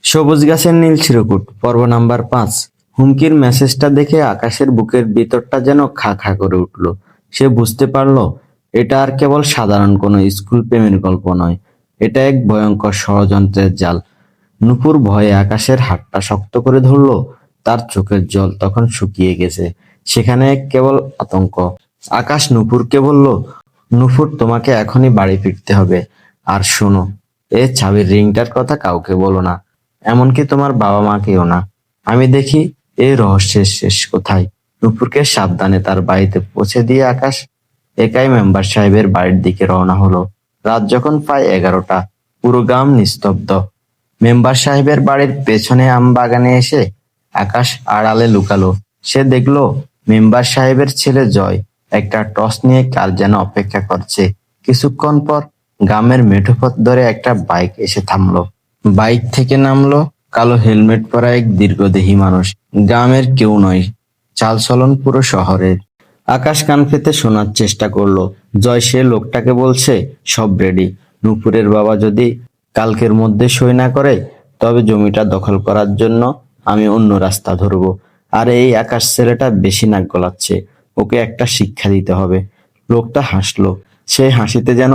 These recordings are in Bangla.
সবুজ গাছের নীল চিরকুট পর্ব নাম্বার 5। হুমকির মেসেজটা দেখে আকাশের বুকের ভিতরটা যেন খা খা করে উঠল। সে বুঝতে পারল এটা আর কেবল সাধারণ কোনো স্কুল প্রেমের গল্প নয়, এটা এক ভয়ঙ্কর ষড়যন্ত্রের জাল। নূপুর ভয়ে আকাশের হাতটা শক্ত করে ধরলো। তার চোখের জল তখন শুকিয়ে গেছে, সেখানে কেবল আতঙ্ক। আকাশ নূপুরকে বলল, নূপুর, তোমাকে এখনই বাড়ি ফিরতে হবে। আর শোনো, এ চাবির রিংটার কথা কাউকে বলো না, এমনকি তোমার বাবা মাকেও না। আমি দেখি এই রহস্যের শেষ কোথায়। নূপুরকে সাবধানে তার বাড়িতে পৌঁছে দিয়ে আকাশ একাই মেম্বার সাহেবের বাড়ির দিকে রওনা হলো। রাত যখন প্রায় 11টা, পুরো গ্রাম নিস্তব্ধ। মেম্বার সাহেবের বাড়ির পেছনে আম বাগানে এসে আকাশ আড়ালে লুকালো। সে দেখলো মেম্বার সাহেবের ছেলে জয় একটা টর্চ নিয়ে কার যেন অপেক্ষা করছে। কিছুক্ষণ পর গ্রামের মেঠো পথ ধরে একটা বাইক এসে থামলো। বাইক থেকে নামলো কালো হেলমেট পরা এক দীর্ঘদেহী মানুষ। গ্রামের কেউ নয়, চালচলন পুরো শহরের। আকাশ কান পেতে শোনার চেষ্টা করলো। জয় সে লোকটাকে বলছে, সব রেডি। নূপুরের বাবা যদি কালকের মধ্যে সই না করে, তবে জমিটা দখল করার জন্য আমি অন্য রাস্তা ধরবো। আর এই আকাশ ছেলেটা বেশি নাক গলাচ্ছে, ওকে একটা শিক্ষা দিতে হবে। লোকটা হাসলো, সে হাসিতে যেন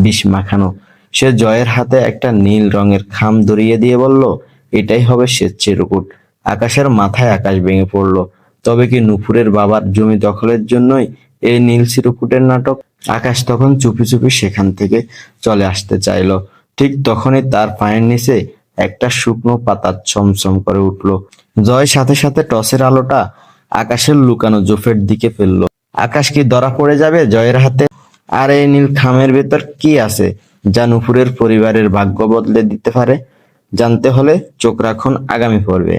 বিষ মাখানো। সে জয়ের হাতে একটা নীল রঙের খাম ধরিয়ে দিয়ে বলল, এটাই হবে শেষ চিরকুট। আকাশের মাথায় আকাশ ভেঙে পড়লো। তবে কি নূপুরের বাবার জমি দখলের জন্যই এই নীল চিরকুটের নাটক? আকাশ তখন চুপি চুপি সেখান থেকে চলে আসতে চাইলো। ঠিক তখনই তার পায়ের নিচে একটা শুকনো পাতা ছমছম করে উঠলো। জয় সাথে সাথে টসের আলোটা আকাশের লুকানো জোফের দিকে ফেললো। আকাশ কি ধরা পড়ে যাবে জয়ের হাতে? আর এই নীল খামের ভেতর কি আছে যা নূপুরের পরিবারের ভাগ্য বদলে দিতে পারে? জানতে হলে চোখ রাখুন আগামী পর্বে।